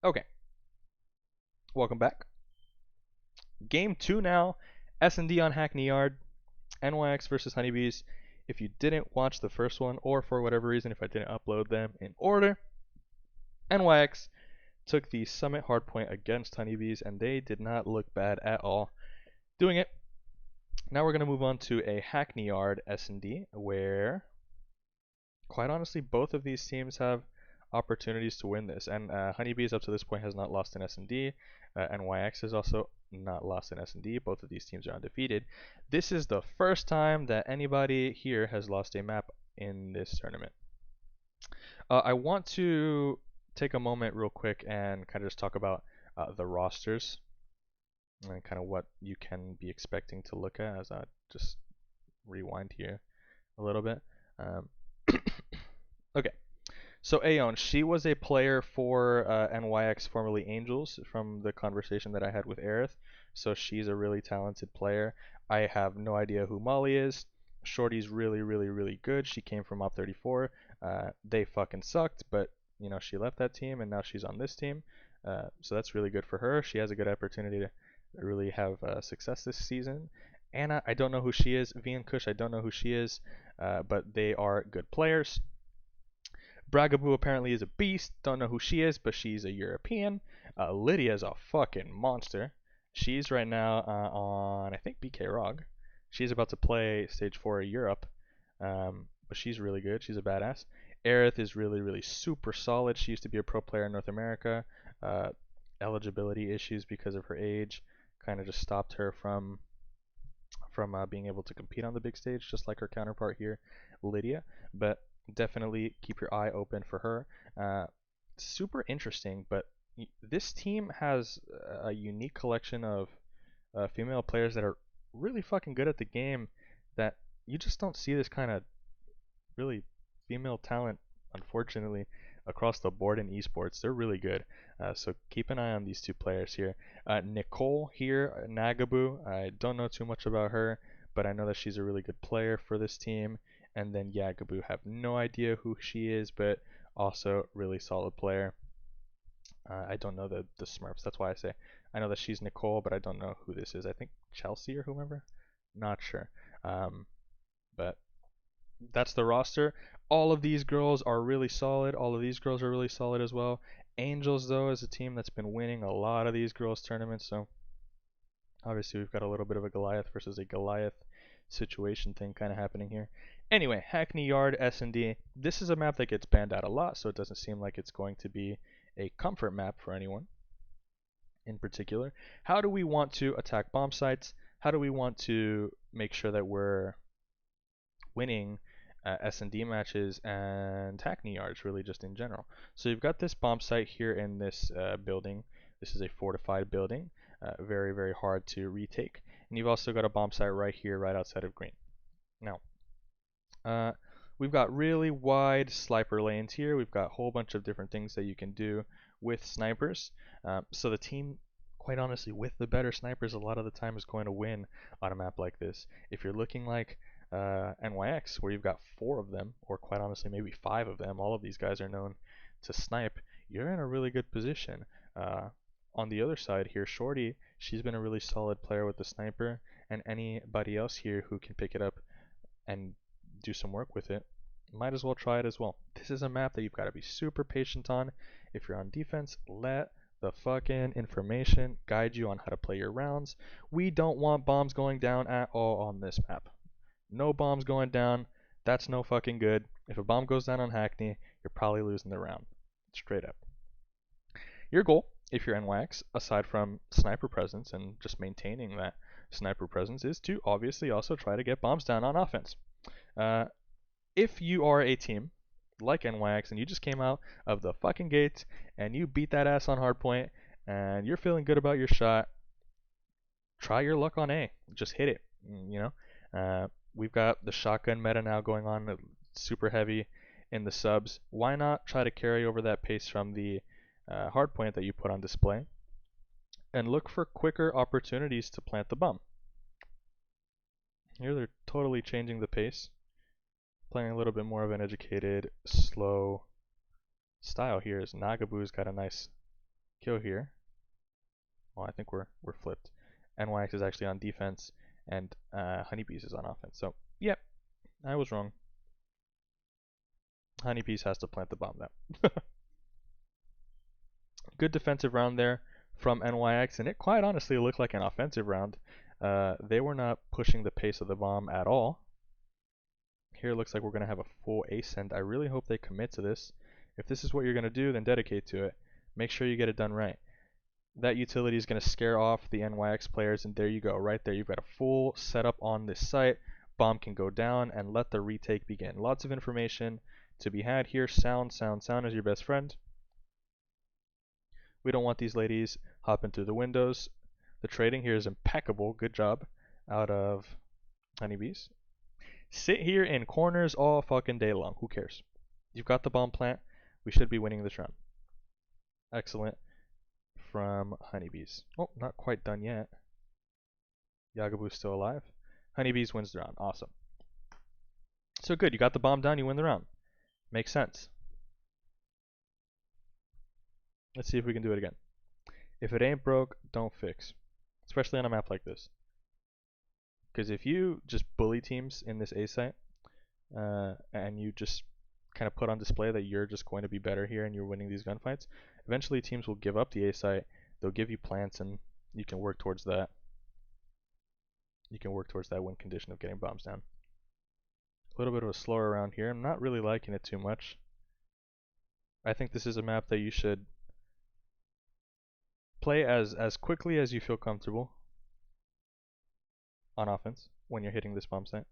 Okay, welcome back. Game 2 now. S&D on Hackney Yard. NYX versus HoneyBees. If you didn't watch the first one, or for whatever reason, if I didn't upload them in order, NYX took the Summit Hardpoint against HoneyBees, and they did not look bad at all doing it. Now we're going to move on to a Hackney Yard S&D, where, quite honestly, both of these teams have opportunities to win this. And HoneyBees up to this point has not lost in S&D. NYX has also not lost in S&D. Both of these teams are undefeated. This is the first time that anybody here has lost a map in this tournament. I want to take a moment real quick and kind of just talk about the rosters and kind of what you can be expecting to look at as I just rewind here a little bit. Okay, so Aeon, she was a player for NYX, formerly Angels, from the conversation that I had with Aerith. So she's a really talented player. I have no idea who Molly is. Shorty's really, really, really good. She came from Op 34. They fucking sucked, but you know she left that team and now she's on this team. So that's really good for her. She has a good opportunity to really have success this season. Anna, I don't know who she is. V and Kush, I don't know who she is, but they are good players. Bragaboo apparently is a beast. Don't know who she is, but she's a European. Lydia's a fucking monster. She's right now on, I think, BK Rog. She's about to play Stage 4 of Europe, but she's really good. She's a badass. Aerith is really, really super solid. She used to be a pro player in North America. Eligibility issues because of her age kind of just stopped her from being able to compete on the big stage, just like her counterpart here, Lydia. But definitely keep your eye open for her. Super interesting, but this team has a unique collection of female players that are really fucking good at the game that you just don't see this kind of really female talent, unfortunately, across the board in esports. They're really good. So keep an eye on these two players here. Nicole here, Nagaboo. I don't know too much about her, but I know that she's a really good player for this team. And then Yagaboo, have no idea who she is, but also really solid player. I don't know the Smurfs. That's why I say I know that she's Nicole, but I don't know who this is. I think Chelsea or whomever. Not sure. But that's the roster. All of these girls are really solid. All of these girls are really solid as well. Angels, though, is a team that's been winning a lot of these girls' tournaments. So obviously we've got a little bit of a Goliath versus a Goliath situation thing kind of happening here. Anyway, Hackney Yard S&D. This is a map that gets banned out a lot, so it doesn't seem like it's going to be a comfort map for anyone in particular. How do we want to attack bomb sites? How do we want to make sure that we're winning S&D matches and Hackney Yards, really just in general? So you've got this bomb site here in this building. This is a fortified building, very, very hard to retake. And you've also got a bomb site right here, right outside of green. Now, we've got really wide sniper lanes here. We've got a whole bunch of different things that you can do with snipers. So the team, quite honestly, with the better snipers, a lot of the time is going to win on a map like this. If you're looking like NYX, where you've got 4 of them, or quite honestly, maybe 5 of them, all of these guys are known to snipe, you're in a really good position. On the other side here, Shorty, she's been a really solid player with the sniper, and anybody else here who can pick it up and do some work with it, might as well try it as well. This is a map that you've got to be super patient on. If you're on defense, let the fucking information guide you on how to play your rounds. We don't want bombs going down at all on this map. No bombs going down. That's no fucking good. If a bomb goes down on Hackney, you're probably losing the round. Straight up. Your goal, if you're NYX, aside from sniper presence and just maintaining that sniper presence, is to obviously also try to get bombs down on offense. If you are a team like NYX and you just came out of the fucking gates and you beat that ass on hardpoint and you're feeling good about your shot, try your luck on A. Just hit it. You know, we've got the shotgun meta now going on, super heavy in the subs. Why not try to carry over that pace from the hardpoint that you put on display and look for quicker opportunities to plant the bomb? Here they're totally changing the pace, playing a little bit more of an educated, slow style here. As Nagaboo's got a nice kill here. Well, I think we're flipped. NYX is actually on defense, and HoneyBees is on offense. So, yep, I was wrong. HoneyBees has to plant the bomb now. Good defensive round there from NYX, and it quite honestly looked like an offensive round. They were not pushing the pace of the bomb at all. Here it looks like we're going to have a full ace, and I really hope they commit to this. If this is what you're going to do, then dedicate to it. Make sure you get it done right. That utility is going to scare off the NYX players, and there you go. Right there, you've got a full setup on this site. Bomb can go down, and let the retake begin. Lots of information to be had here. Sound is your best friend. We don't want these ladies hopping through the windows. The trading here is impeccable. Good job out of HoneyBees. Sit here in corners all fucking day long. Who cares? You've got the bomb plant. We should be winning this round. Excellent from HoneyBees. Oh, not quite done yet. Yagabu's still alive. HoneyBees wins the round. Awesome. So good. You got the bomb down. You win the round. Makes sense. Let's see if we can do it again. If it ain't broke, don't fix. Especially on a map like this. Because if you just bully teams in this A site, and you just kind of put on display that you're just going to be better here and you're winning these gunfights, eventually teams will give up the A site, they'll give you plants, and you can work towards that. You can work towards that win condition of getting bombs down. A little bit of a slower round here. I'm not really liking it too much. I think this is a map that you should play as quickly as you feel comfortable on offense when you're hitting this bomb site.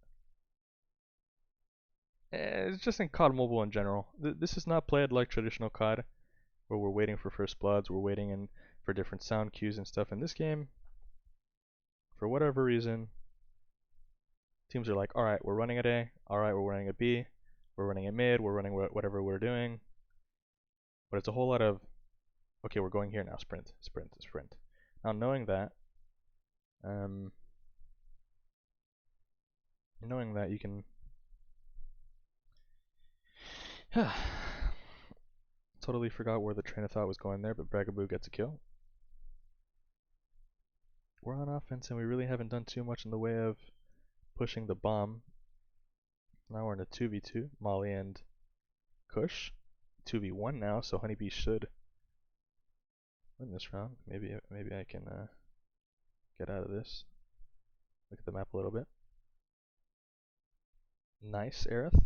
It's just in COD Mobile in general. This is not played like traditional COD, where we're waiting for first bloods, we're waiting for different sound cues and stuff. In this game, for whatever reason, teams are like, alright, we're running at A, alright, we're running at B, we're running at mid, we're running whatever we're doing. But it's a whole lot of, okay, we're going here now, sprint, sprint, sprint. Now knowing that you can totally forgot where the train of thought was going there, but Bragaboo gets a kill. We're on offense and we really haven't done too much in the way of pushing the bomb. Now we're in a 2v2, Molly and Kush. 2v1 now, so HoneyBee should win this round. Maybe I can get out of this. Look at the map a little bit. Nice, Aerith.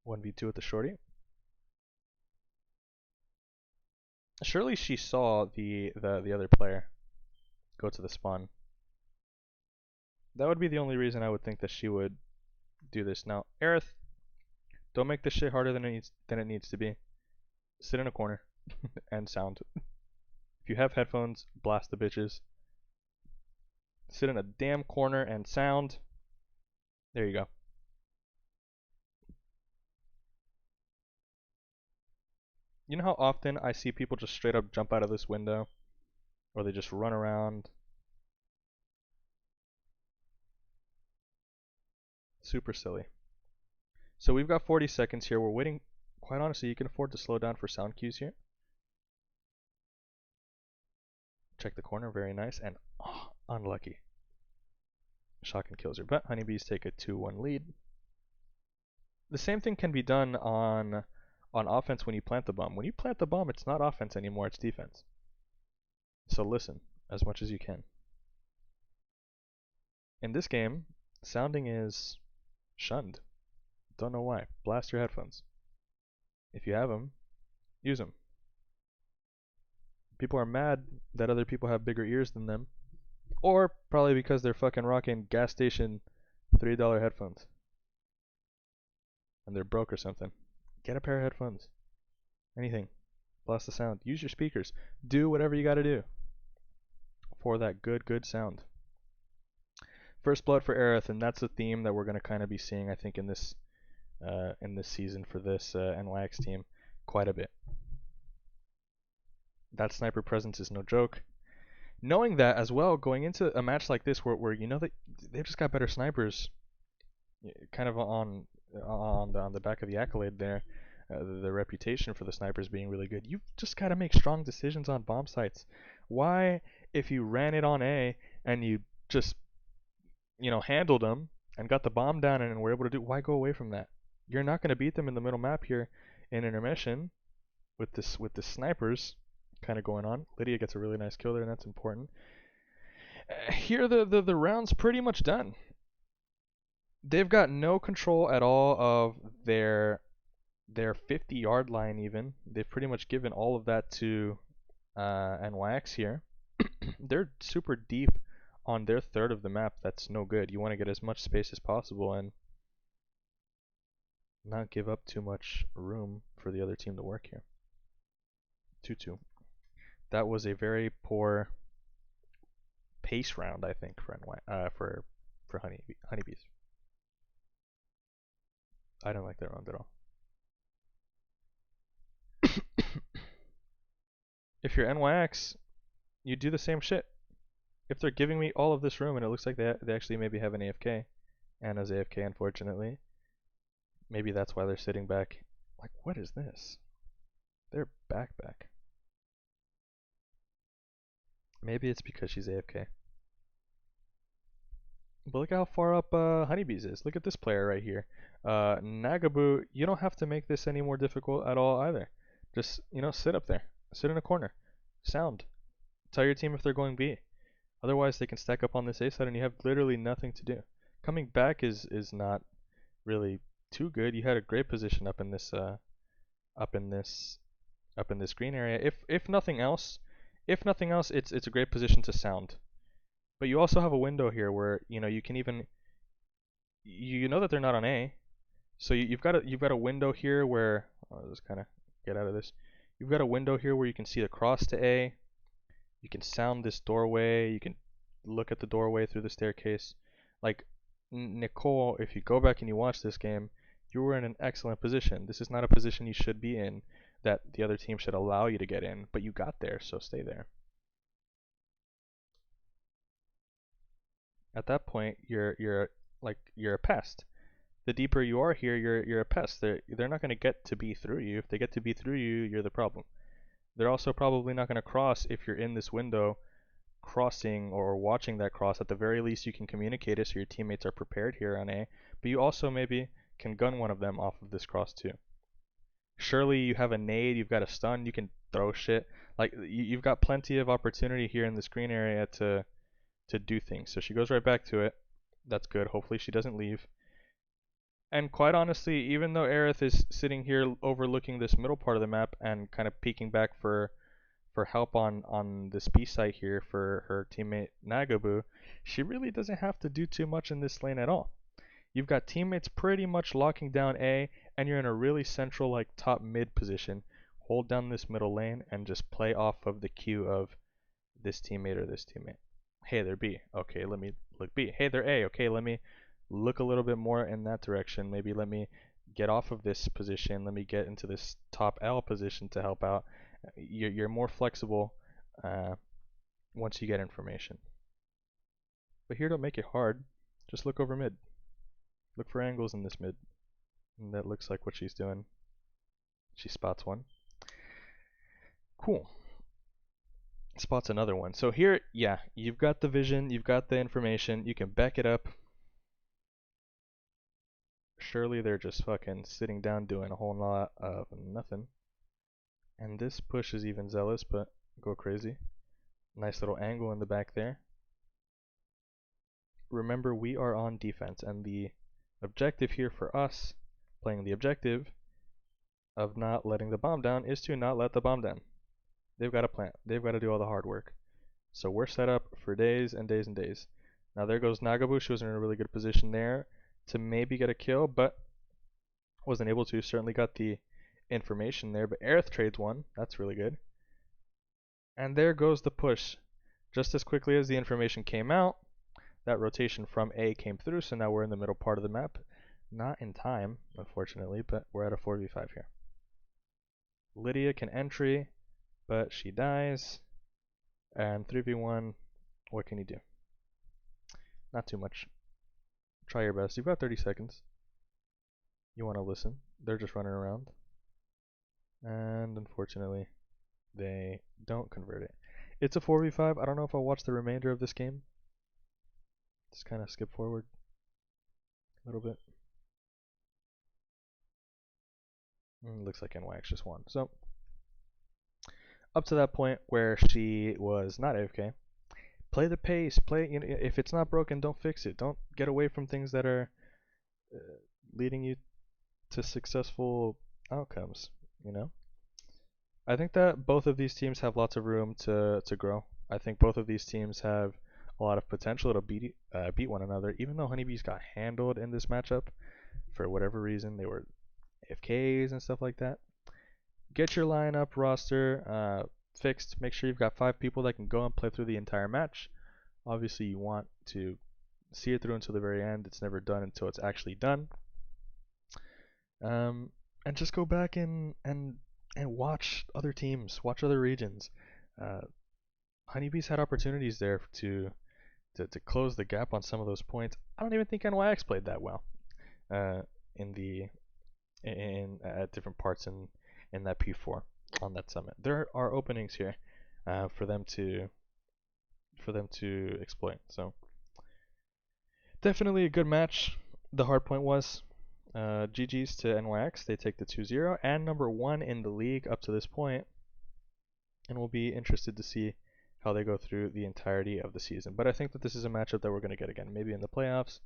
1v2 with the shorty. Surely she saw the other player go to the spawn. That would be the only reason I would think that she would do this. Now, Aerith, don't make this shit harder than it needs to be. Sit in a corner and sound. If you have headphones, blast the bitches. Sit in a damn corner and sound. There you go. You know how often I see people just straight up jump out of this window? Or they just run around. Super silly. So we've got 40 seconds here. We're waiting. Quite honestly, you can afford to slow down for sound cues here. Check the corner. Very nice. And unlucky. Shotgun kills her. But HoneyBees take a 2-1 lead. The same thing can be done on offense when you plant the bomb. When you plant the bomb, it's not offense anymore, it's defense. So listen as much as you can. In this game, sounding is shunned. Don't know why. Blast your headphones. If you have them, use them. People are mad that other people have bigger ears than them. Or probably because they're fucking rocking gas station $3 headphones. And they're broke or something. Get a pair of headphones. Anything. Blast the sound. Use your speakers. Do whatever you gotta do for that good sound. First blood for Aerith, and that's a theme that we're gonna kind of be seeing, I think, in this season for this NYX team quite a bit. That sniper presence is no joke. Knowing that as well, going into a match like this where you know that they've just got better snipers, kind of on the back of the accolade there. the reputation for the snipers being really good. You've just got to make strong decisions on bomb sites. Why, if you ran it on A and you just, handled them and got the bomb down and were able to do, why go away from that? You're not going to beat them in the middle map here in intermission with the snipers kind of going on. Lydia gets a really nice kill there, and that's important. Here the round's pretty much done. They've got no control at all of their 50-yard line even. They've pretty much given all of that to NYX here. They're super deep on their third of the map. That's no good. You want to get as much space as possible and not give up too much room for the other team to work here. 2-2. That was a very poor pace round, I think, for HoneyBees. I don't like that round at all. If you're NYX, you do the same shit. If they're giving me all of this room and it looks like they actually maybe have an AFK, Anna's AFK unfortunately, maybe that's why they're sitting back. Like, what is this? They're back. Maybe it's because she's AFK. But look how far up HoneyBees is. Look at this player right here. Nagaboo, you don't have to make this any more difficult at all either. Just, sit up there. Sit in a corner. Sound. Tell your team if they're going B. Otherwise, they can stack up on this A side and you have literally nothing to do. Coming back is not really too good. You had a great position up in this green area. If nothing else, it's a great position to sound. But you also have a window here where you can even you know that they're not on A, so you've got a window here where I'll just kind of get out of this. You've got a window here where you can see the cross to A. You can sound this doorway. You can look at the doorway through the staircase. Like Nicole, if you go back and you watch this game, you were in an excellent position. This is not a position you should be in that the other team should allow you to get in, but you got there, so stay there. At that point, you're a pest. The deeper you are here, you're a pest. They're not going to get to B through you. If they get to B through you, you're the problem. They're also probably not going to cross if you're in this window crossing or watching that cross. At the very least, you can communicate it so your teammates are prepared here on A, but you also maybe can gun one of them off of this cross too. Surely you have a nade, you've got a stun, you can throw shit. Like, you've got plenty of opportunity here in this green area to do things. So she goes right back to it. That's good. Hopefully she doesn't leave. And quite honestly, even though Aerith is sitting here overlooking this middle part of the map and kind of peeking back for help on this B site here for her teammate Nagaboo, she really doesn't have to do too much in this lane at all. You've got teammates pretty much locking down A, and you're in a really central, like, top mid position. Hold down this middle lane and just play off of the cue of this teammate or this teammate. Hey, they're B. Okay, let me look B. Hey, they're A. Okay, let me look a little bit more in that direction. Maybe let me get off of this position. Let me get into this top L position to help out. You're more flexible once you get information. But here, don't make it hard. Just look over mid. Look for angles in this mid. And that looks like what she's doing. She spots one. Cool. Spots another one. So here, yeah, you've got the vision, you've got the information, you can back it up. Surely they're just fucking sitting down doing a whole lot of nothing. And this push is even zealous, but go crazy. Nice little angle in the back there. Remember, we are on defense, and the objective here for us, playing the objective of not letting the bomb down, is to not let the bomb down. They've got to plant. They've got to do all the hard work. So we're set up for days and days and days. Now there goes Nagaboo. She was in a really good position there to maybe get a kill, but wasn't able to. Certainly got the information there, but Aerith trades one. That's really good. And there goes the push. Just as quickly as the information came out, that rotation from A came through, so now we're in the middle part of the map. Not in time, unfortunately, but we're at a 4v5 here. Lydia can entry, but she dies. And 3v1, what can you do? Not too much. Try your best. You've got 30 seconds. You want to listen. They're just running around. and unfortunately, they don't convert it. It's a 4v5. I don't know if I'll watch the remainder of this game. Just kind of skip forward a little bit. Looks like NYX just won. So, up to that point where she was not AFK, play the pace. Play, you know, if it's not broken, don't fix it. Don't get away from things that are leading you to successful outcomes. You know, I think that both of these teams have lots of room to grow. I think both of these teams have a lot of potential to beat one another. Even though HoneyBees got handled in this matchup for whatever reason, they were AFKs and stuff like that. Get your lineup roster fixed. Make sure you've got 5 people that can go and play through the entire match. Obviously, you want to see it through until the very end. It's never done until it's actually done. And just go back and watch other teams, watch other regions. HoneyBees had opportunities there to close the gap on some of those points. I don't even think NYX played that well at different parts in that P4 on that summit. There are openings here for them to exploit. So definitely a good match. The hard point was GG's to NYX. They take the 2-0 and number 1 in the league up to this point, and we'll be interested to see how they go through the entirety of the season. But I think that this is a matchup that we're going to get again, maybe in the playoffs,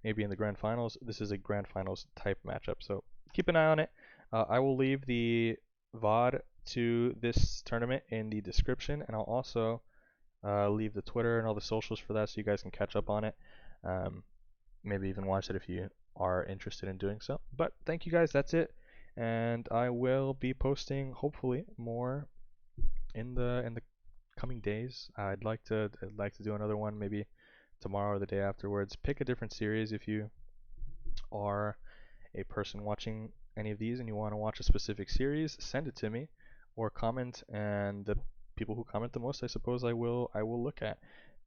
maybe in the grand finals. This is a grand finals type matchup, so keep an eye on it. I will leave the VOD to this tournament in the description, and I'll also leave the Twitter and all the socials for that so you guys can catch up on it. Maybe even watch it if you are interested in doing so. But thank you guys, that's it. And I will be posting hopefully more in the coming days. I'd like to do another one maybe tomorrow or the day afterwards. Pick a different series if you are a person watching any of these and you want to watch a specific series, send it to me or comment, and the people who comment the most, I suppose I will look at.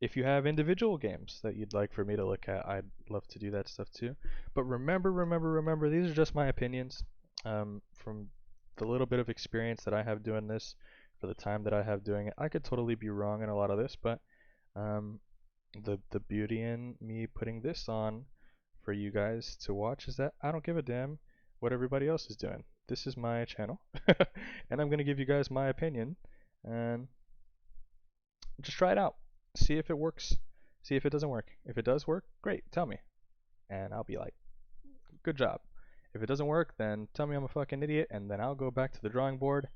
If you have individual games that you'd like for me to look at, I'd love to do that stuff too. But remember, these are just my opinions from the little bit of experience that I have doing this, for the time that I have doing it. I could totally be wrong in a lot of this, but the beauty in me putting this on for you guys to watch is that I don't give a damn what everybody else is doing. This is my channel, and I'm going to give you guys my opinion, and just try it out. See if it works. See if it doesn't work. If it does work, great, tell me. And I'll be like, good job. If it doesn't work, then tell me I'm a fucking idiot, and then I'll go back to the drawing board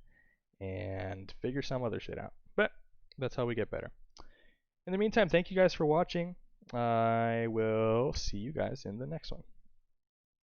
and figure some other shit out. But that's how we get better. In the meantime, thank you guys for watching. I will see you guys in the next one.